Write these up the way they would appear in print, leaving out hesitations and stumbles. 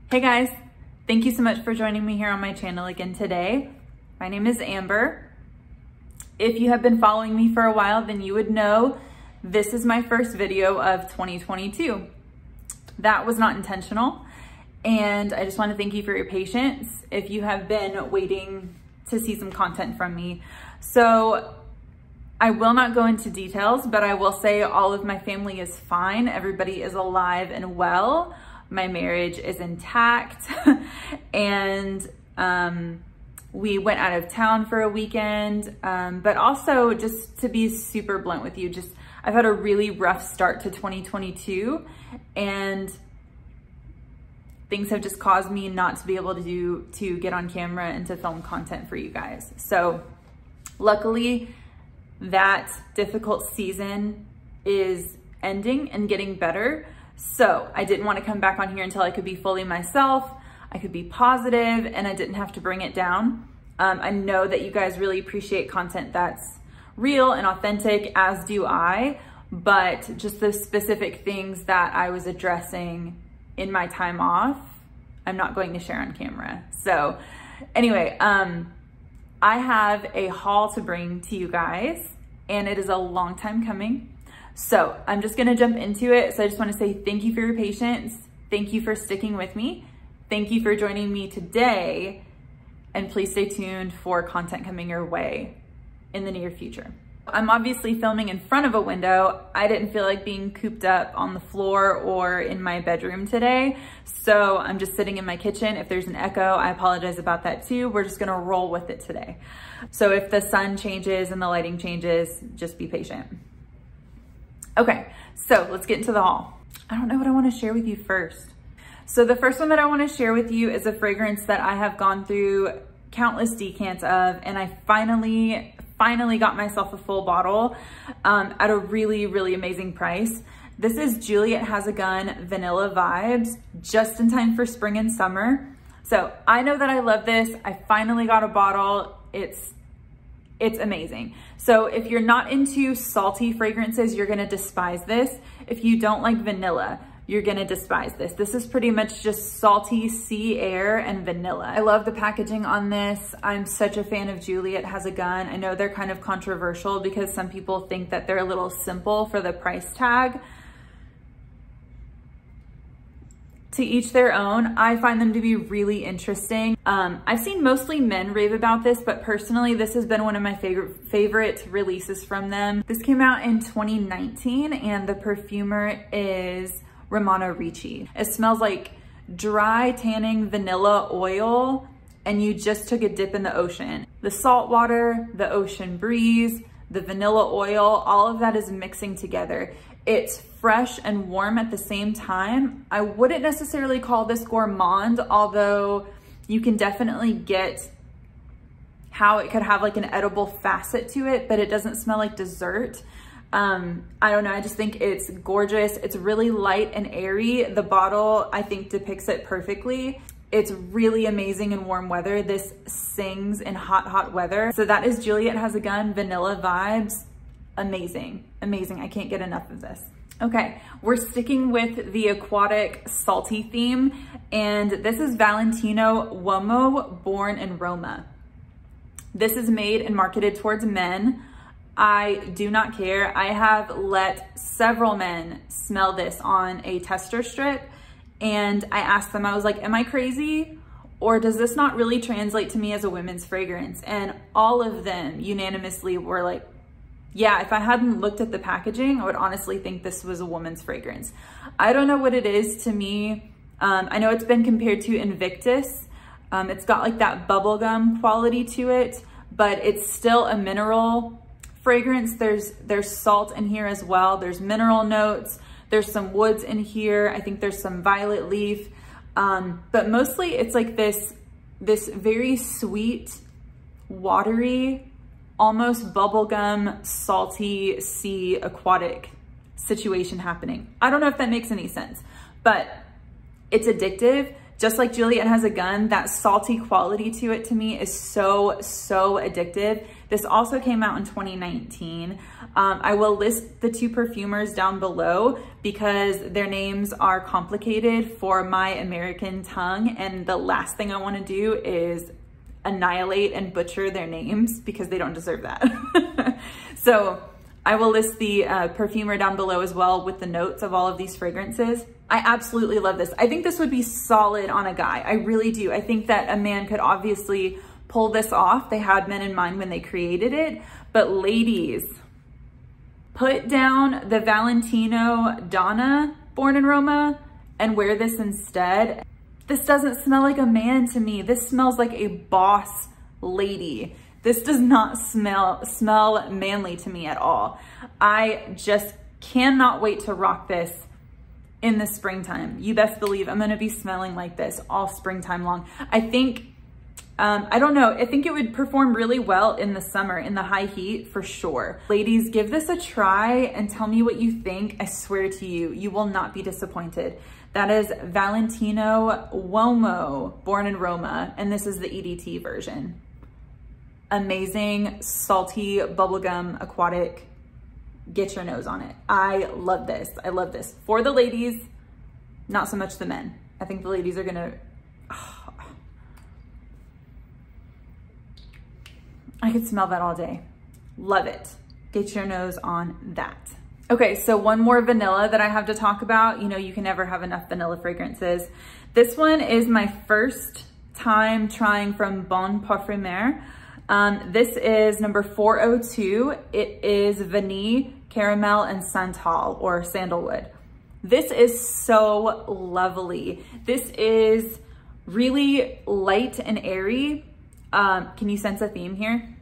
Hey guys, thank you so much for joining me here on my channel again today. My name is Amber. If you have been following me for a while, then you would know this is my first video of 2022. That was not intentional, and I just want to thank you for your patience if you have been waiting to see some content from me. So I will not go into details, but I will say all of my family is fine. Everybody is alive and well. My marriage is intact, and we went out of town for a weekend, but also, just to be super blunt with you, I've had a really rough start to 2022, and things have just caused me not to be able to get on camera and to film content for you guys. So luckily, that difficult season is ending and getting better. So I didn't want to come back on here until I could be fully myself, I could be positive, and I didn't have to bring it down. I know that you guys really appreciate content that's real and authentic, as do I, but just the specific things that I was addressing in my time off, I'm not going to share on camera. So anyway, I have a haul to bring to you guys, and it is a long time coming. So I'm just gonna jump into it. So I just wanna say thank you for your patience. Thank you for sticking with me. Thank you for joining me today. And please stay tuned for content coming your way in the near future. I'm obviously filming in front of a window. I didn't feel like being cooped up on the floor or in my bedroom today. So I'm just sitting in my kitchen. If there's an echo, I apologize about that too. We're just gonna roll with it today. So if the sun changes and the lighting changes, just be patient. Okay, so let's get into the haul. I don't know what I want to share with you first. So the first one that I want to share with you is a fragrance that I have gone through countless decants of, and I finally got myself a full bottle at a really, really amazing price. This is Juliette Has A Gun Vanilla Vibes, just in time for spring and summer. So I know that I love this. I finally got a bottle. It's amazing. So if you're not into salty fragrances, you're gonna despise this. If you don't like vanilla, you're gonna despise this. This is pretty much just salty sea air and vanilla. I love the packaging on this. I'm such a fan of Juliette Has A Gun. I know they're kind of controversial because some people think that they're a little simple for the price tag. To each their own. I find them to be really interesting. I've seen mostly men rave about this, but personally, this has been one of my favorite releases from them. This came out in 2019, and the perfumer is Romano Ricci. It smells like dry tanning vanilla oil, and you just took a dip in the ocean. The salt water, the ocean breeze, the vanilla oil, all of that is mixing together. It's fresh and warm at the same time. I wouldn't necessarily call this gourmand, although you can definitely get how it could have like an edible facet to it, but it doesn't smell like dessert. I don't know, I just think it's gorgeous. It's really light and airy. The bottle, I think, depicts it perfectly. It's really amazing in warm weather. This sings in hot, hot weather. So that is Juliette Has A Gun Vanilla Vibes. Amazing, amazing. I can't get enough of this. Okay, we're sticking with the aquatic salty theme, and this is Valentino Uomo Born in Roma. This is made and marketed towards men. I do not care. I have let several men smell this on a tester strip, and I asked them, I was like, am I crazy? Or does this not really translate to me as a women's fragrance? And all of them unanimously were like, yeah, if I hadn't looked at the packaging, I would honestly think this was a woman's fragrance. I don't know what it is to me. I know it's been compared to Invictus. It's got like that bubblegum quality to it, but it's still a mineral fragrance. There's salt in here as well. There's mineral notes. There's some woods in here. I think there's some violet leaf. But mostly it's like this very sweet, watery, almost bubblegum, salty sea aquatic situation happening. I don't know if that makes any sense, but it's addictive. just like Juliette Has A Gun, that salty quality to it to me is so, so addictive. This also came out in 2019. I will list the two perfumers down below because their names are complicated for my American tongue, and the last thing I want to do is annihilate and butcher their names because they don't deserve that. So I will list the perfumer down below as well with the notes of all of these fragrances. I absolutely love this. I think this would be solid on a guy. I really do. I think that a man could obviously pull this off. They had men in mind when they created it, but ladies, put down the Valentino Donna Born in Roma and wear this instead. This doesn't smell like a man to me. This smells like a boss lady. This does not smell manly to me at all. I just cannot wait to rock this in the springtime. You best believe I'm gonna be smelling like this all springtime long. I think, I don't know, I think it would perform really well in the summer, in the high heat for sure. Ladies, give this a try and tell me what you think. I swear to you, you will not be disappointed. That is Valentino Uomo Born in Roma, and this is the EDT version. Amazing, salty, bubblegum, aquatic. Get your nose on it. I love this. I love this. For the ladies, not so much the men. I think the ladies are gonna, I could smell that all day. Love it. Get your nose on that. Okay, so one more vanilla that I have to talk about. You know, you can never have enough vanilla fragrances. This one is my first time trying from Bon Parfumeur. This is number 402. It is Vanille, Caramel, and Santal, or Sandalwood. This is so lovely. This is really light and airy. Can you sense a theme here?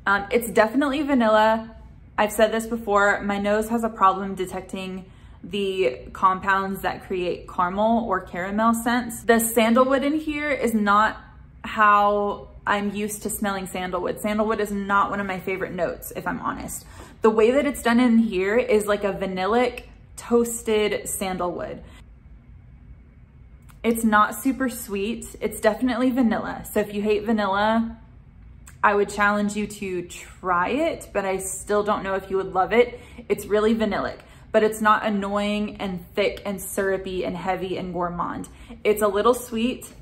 It's definitely vanilla. I've said this before, my nose has a problem detecting the compounds that create caramel or caramel scents. The sandalwood in here is not how I'm used to smelling sandalwood. Sandalwood is not one of my favorite notes, if I'm honest. The way that it's done in here is like a vanillic toasted sandalwood. It's not super sweet. It's definitely vanilla. So if you hate vanilla, I would challenge you to try it, but I still don't know if you would love it. It's really vanillic, but it's not annoying and thick and syrupy and heavy and gourmand. It's a little sweet,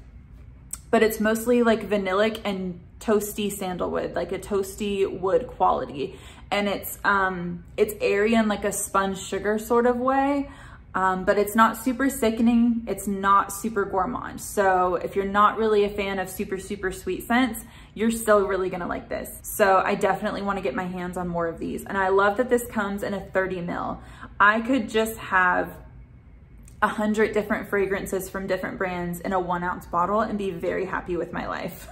but it's mostly like vanillic and toasty sandalwood, like a toasty wood quality. And it's airy in like a sponge sugar sort of way, but it's not super sickening. It's not super gourmand. So if you're not really a fan of super, super sweet scents, you're still really gonna like this. So I definitely wanna get my hands on more of these. And I love that this comes in a 30 ml. I could just have 100 different fragrances from different brands in a 1 ounce bottle and be very happy with my life.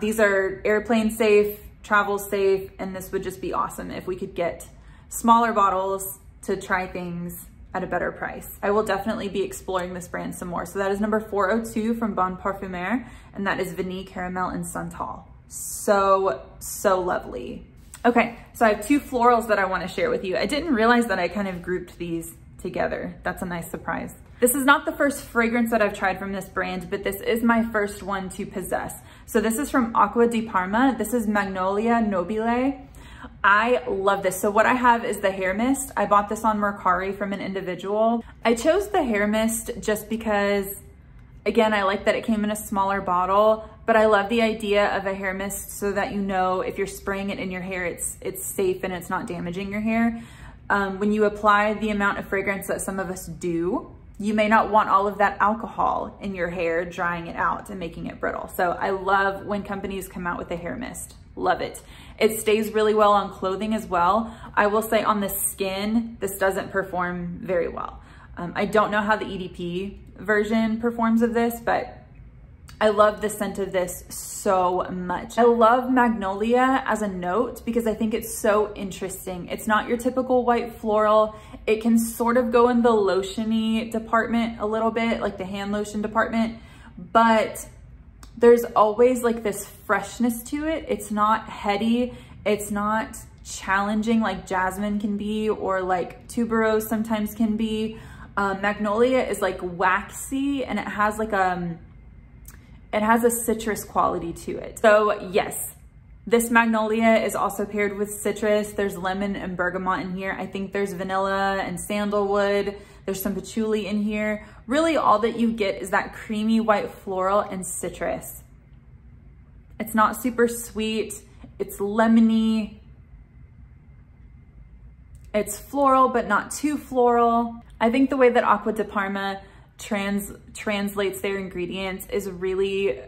These are airplane safe, travel safe, and this would just be awesome if we could get smaller bottles to try things at a better price. I will definitely be exploring this brand some more. So that is number 402 from Bon Parfumeur, and that is Vanille, Caramel, and Santal. So, so lovely. Okay, so I have 2 florals that I want to share with you. I didn't realize that I kind of grouped these together. That's a nice surprise. This is not the first fragrance that I've tried from this brand, but this is my first one to possess. So this is from Acqua Di Parma. This is Magnolia Nobile. I love this. So what I have is the hair mist. I bought this on Mercari from an individual. I chose the hair mist just because, again, I like that it came in a smaller bottle, but I love the idea of a hair mist so that you know if you're spraying it in your hair, it's safe and it's not damaging your hair. When you apply the amount of fragrance that some of us do, you may not want all of that alcohol in your hair, drying it out and making it brittle. So I love when companies come out with a hair mist. Love it. It stays really well on clothing as well. I will say on the skin, this doesn't perform very well. I don't know how the EDP version performs of this, but I love the scent of this so much. I love Magnolia as a note because I think it's so interesting. It's not your typical white floral. It can sort of go in the lotion-y department a little bit, like the hand lotion department, but there's always like this freshness to it. It's not heady. It's not challenging like jasmine can be or like tuberose sometimes can be. Magnolia is like waxy, and it has like it has a citrus quality to it. So yes, this Magnolia is also paired with citrus. There's lemon and bergamot in here. I think there's vanilla and sandalwood. There's some patchouli in here. Really all that you get is that creamy white floral and citrus. It's not super sweet. It's lemony. It's floral, but not too floral. I think the way that Acqua Di Parma translates their ingredients is really,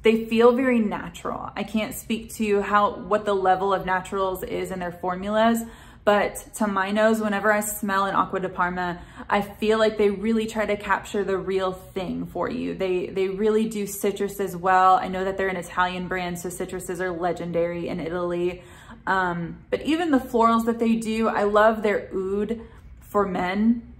they feel very natural. I can't speak to what the level of naturals is in their formulas, but to my nose, whenever I smell an Acqua Di Parma, I feel like they really try to capture the real thing for you. They really do citrus as well. I know that they're an Italian brand, so citruses are legendary in Italy. But even the florals that they do, I love their oud for men.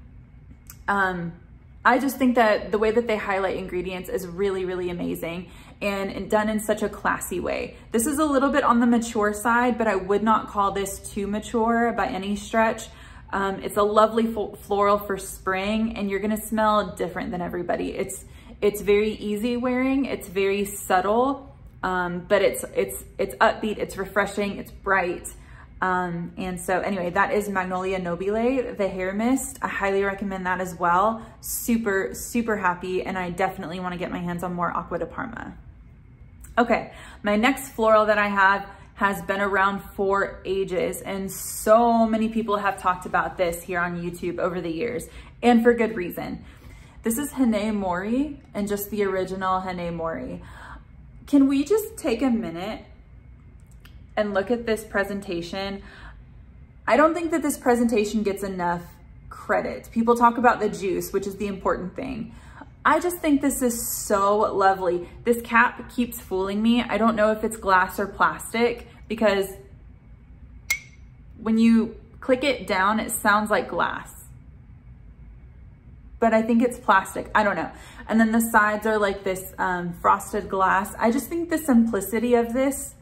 I just think that the way that they highlight ingredients is really, really amazing and done in such a classy way. This is a little bit on the mature side, but I would not call this too mature by any stretch. It's a lovely floral for spring, and you're gonna smell different than everybody. It's very easy wearing, it's very subtle, but it's upbeat, it's refreshing, it's bright. And so anyway, that is Magnolia Nobile, the hair mist. I highly recommend that as well. Super, super happy. And I definitely want to get my hands on more Acqua Di Parma. Okay, my next floral that I have has been around for ages, and so many people have talked about this here on YouTube over the years, and for good reason. This is Hanae Mori, and just the original Hanae Mori. Can we just take a minute and look at this presentation? I don't think that this presentation gets enough credit. People talk about the juice, which is the important thing. I just think this is so lovely. This cap keeps fooling me. I don't know if it's glass or plastic, because when you click it down, it sounds like glass. But I think it's plastic, I don't know. And then the sides are like this frosted glass. I just think the simplicity of this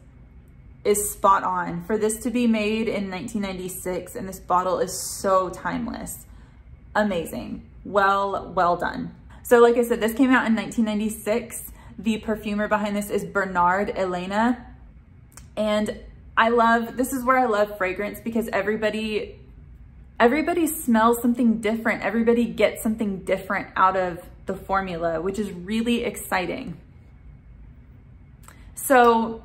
is spot on. For this to be made in 1996, and this bottle is so timeless. Amazing, well done. So like I said, this came out in 1996. The perfumer behind this is Bernard Elena. And this is where I love fragrance, because everybody smells something different. Everybody gets something different out of the formula, which is really exciting. So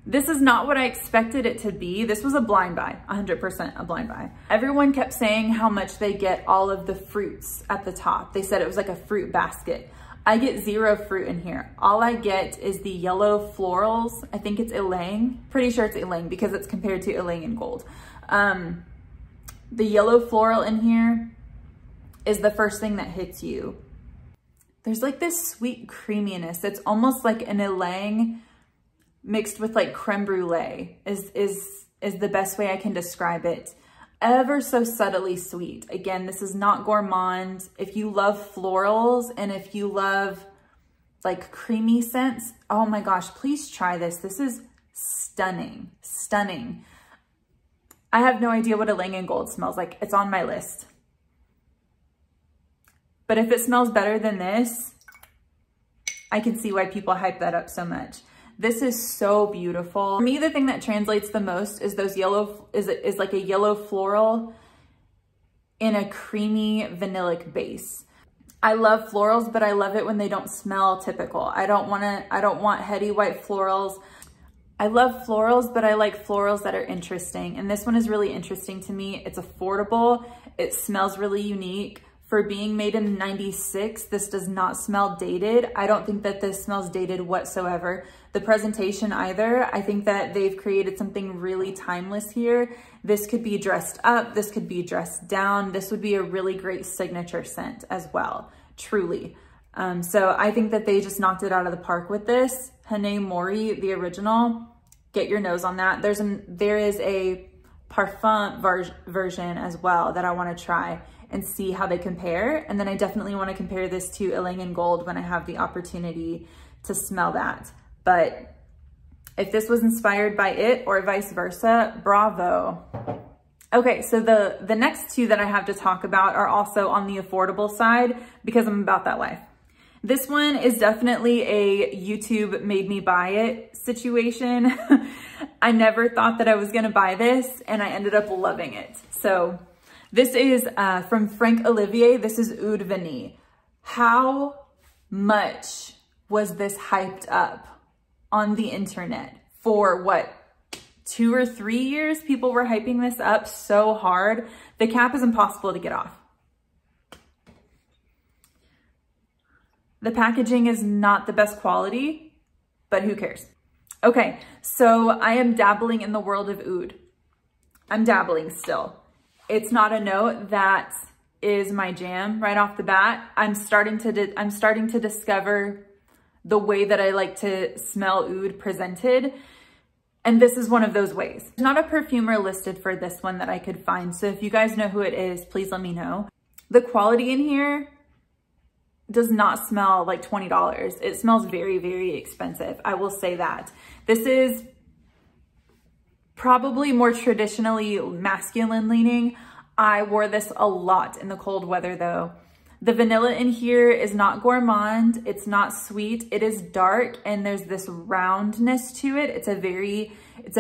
this is not what I expected it to be. This was a blind buy, 100% a blind buy. Everyone kept saying how much they get all of the fruits at the top. They said it was like a fruit basket. I get zero fruit in here. All I get is the yellow florals. I think it's ylang. Pretty sure it's ylang because it's compared to ylang in gold. The yellow floral in here is the first thing that hits you. There's like this sweet creaminess. It's almost like an ylang mixed with like creme brulee is the best way I can describe it. Ever so subtly sweet. Again, this is not gourmand. If you love florals and if you love like creamy scents, oh my gosh, please try this. This is stunning, stunning. I have no idea what ylang in gold smells like. It's on my list. But if it smells better than this, I can see why people hype that up so much. This is so beautiful. For me, the thing that translates the most is those yellow, is like a yellow floral in a creamy vanillic base. I love florals, but I love it when they don't smell typical. I don't want heady white florals. I love florals, but I like florals that are interesting. And this one is really interesting to me. It's affordable. It smells really unique. For being made in 96, this does not smell dated. I don't think that this smells dated whatsoever. The presentation either. I think that they've created something really timeless here. This could be dressed up. This could be dressed down. This would be a really great signature scent as well, truly. So I think that they just knocked it out of the park with this. Hanae Mori, the original, get your nose on that. There is a parfum version as well that I want to try and see how they compare. And then I definitely want to compare this to ylang in gold when I have the opportunity to smell that. But if this was inspired by it or vice versa, bravo. Okay, so the next two that I have to talk about are also on the affordable side because I'm about that life. This one is definitely a YouTube made me buy it situation. I never thought that I was gonna buy this and I ended up loving it. So this is from Franck Olivier. This is Eau de Vanille. How much was this hyped up on the internet for what? 2 or 3 years, people were hyping this up so hard. The cap is impossible to get off. The packaging is not the best quality, but who cares? Okay, so I am dabbling in the world of oud. I'm dabbling still. It's not a note that is my jam right off the bat. I'm starting to discover the way that I like to smell oud presented. And this is one of those ways. There's not a perfumer listed for this one that I could find. So if you guys know who it is, please let me know. The quality in here does not smell like $20. It smells very, very expensive. I will say that. This is probably more traditionally masculine leaning. I wore this a lot in the cold weather though. The vanilla in here is not gourmand. It's not sweet. It is dark and there's this roundness to it. It's a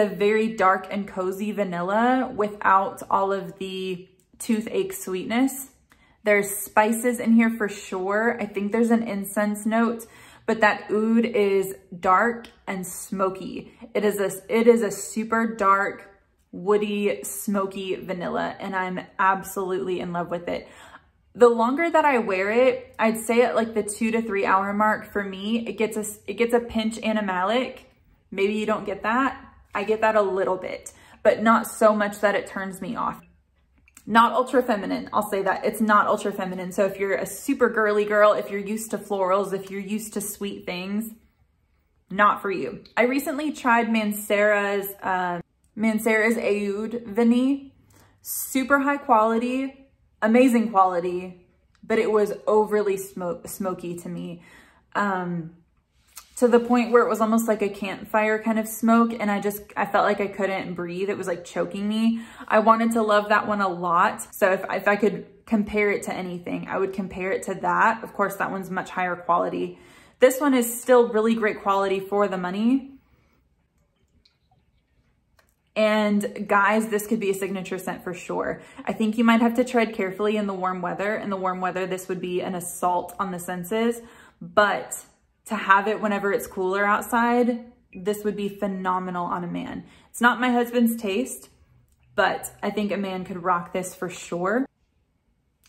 very dark and cozy vanilla without all of the toothache sweetness. There's spices in here for sure. I think there's an incense note, but that oud is dark and smoky. It is a super dark, woody, smoky vanilla, and I'm absolutely in love with it. The longer that I wear it, I'd say at like the 2 to 3 hour mark for me, it gets a pinch animalic. Maybe you don't get that. I get that a little bit, but not so much that it turns me off. Not ultra feminine, I'll say that. It's not ultra feminine. So if you're a super girly girl, if you're used to florals, if you're used to sweet things, not for you. I recently tried Mancera's Oud Vanille. Super high quality. Amazing quality, but it was overly smoky to me, to the point where it was almost like a campfire kind of smoke, and I felt like I couldn't breathe. It was like choking me. I wanted to love that one a lot, so if I could compare it to anything, I would compare it to that. Of course, that one's much higher quality. This one is still really great quality for the money. And guys, this could be a signature scent for sure. I think you might have to tread carefully in the warm weather. In the warm weather, this would be an assault on the senses, but to have it whenever it's cooler outside, this would be phenomenal on a man. It's not my husband's taste, but I think a man could rock this for sure.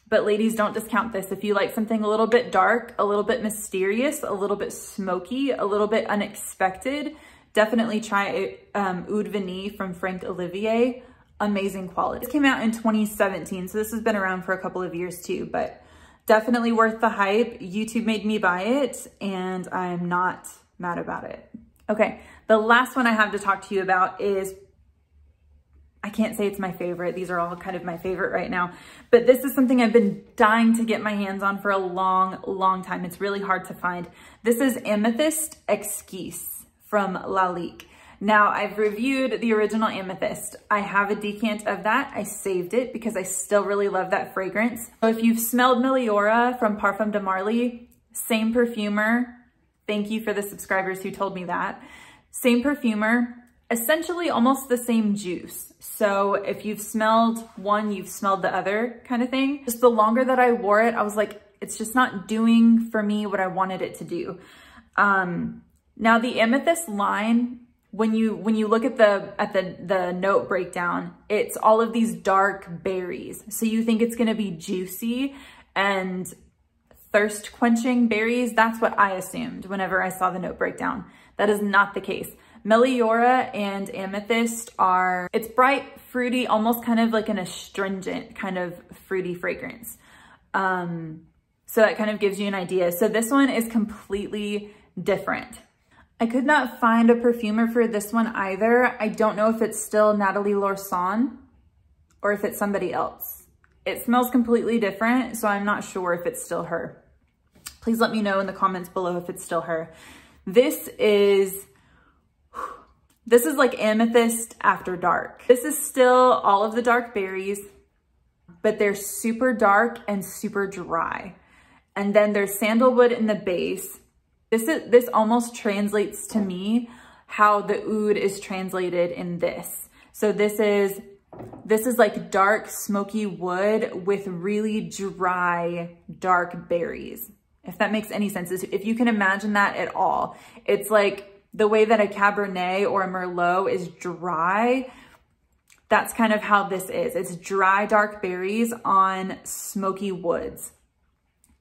But ladies, don't discount this. If you like something a little bit dark, a little bit mysterious, a little bit smoky, a little bit unexpected, definitely try Oud Vanille from Franck Olivier. Amazing quality. This came out in 2017, so this has been around for a couple of years too, but definitely worth the hype. YouTube made me buy it, and I'm not mad about it. Okay, the last one I have to talk to you about is, I can't say it's my favorite. These are all kind of my favorite right now, but this is something I've been dying to get my hands on for a long, long time. It's really hard to find. This is Amethyst Exquise from Lalique. Now, I've reviewed the original Amethyst. I have a decant of that. I saved it because I still really love that fragrance. So if you've smelled Meliora from Parfum de Marly, same perfumer. Thank you for the subscribers who told me that. Same perfumer, essentially almost the same juice. So if you've smelled one, you've smelled the other kind of thing. Just the longer that I wore it, I was like, it's just not doing for me what I wanted it to do. Now the Amethyst line, when you look at the note breakdown, it's all of these dark berries. So you think it's gonna be juicy and thirst quenching berries. That's what I assumed whenever I saw the note breakdown. That is not the case. Meliora and Amethyst it's bright, fruity, almost kind of like an astringent kind of fruity fragrance. So that kind of gives you an idea. So this one is completely different. I could not find a perfumer for this one either. I don't know if it's still Natalie Lorson or if it's somebody else. It smells completely different, so I'm not sure if it's still her. Please let me know in the comments below if it's still her. This is This is like Amethyst after dark. This is still all of the dark berries, but they're super dark and super dry. And then there's sandalwood in the base. This almost translates to me how the oud is translated in this. So this is like dark smoky wood with really dry dark berries. If that makes any sense, if you can imagine that at all. It's like the way that a Cabernet or a Merlot is dry, that's kind of how this is. It's dry dark berries on smoky woods.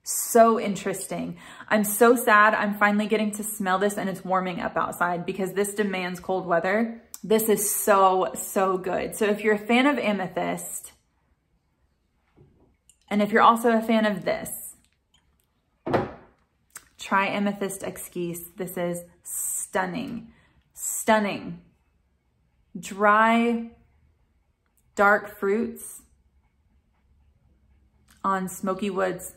So interesting. I'm so sad I'm finally getting to smell this and it's warming up outside because this demands cold weather. This is so, so good. So if you're a fan of Amethyst, and if you're also a fan of this, try Amethyst Exquise. This is stunning, stunning. Dry, dark fruits on smoky woods.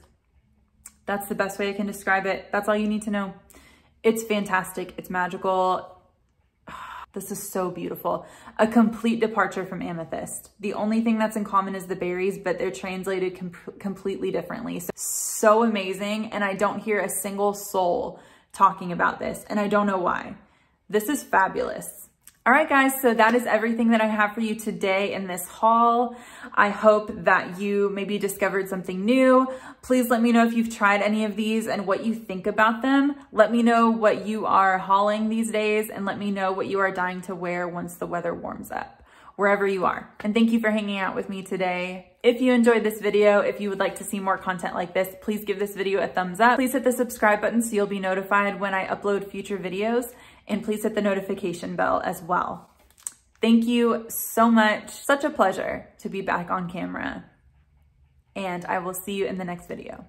That's the best way I can describe it. That's all you need to know. It's fantastic. It's magical. This is so beautiful. A complete departure from Amethyst. The only thing that's in common is the berries, but they're translated completely differently. So amazing. And I don't hear a single soul talking about this, and I don't know why. This is fabulous. All right, guys, so that is everything that I have for you today in this haul. I hope that you maybe discovered something new. Please let me know if you've tried any of these and what you think about them. Let me know what you are hauling these days, and let me know what you are dying to wear once the weather warms up, wherever you are. And thank you for hanging out with me today. If you enjoyed this video, if you would like to see more content like this, please give this video a thumbs up. Please hit the subscribe button so you'll be notified when I upload future videos. And please hit the notification bell as well. Thank you so much. Such a pleasure to be back on camera. And I will see you in the next video.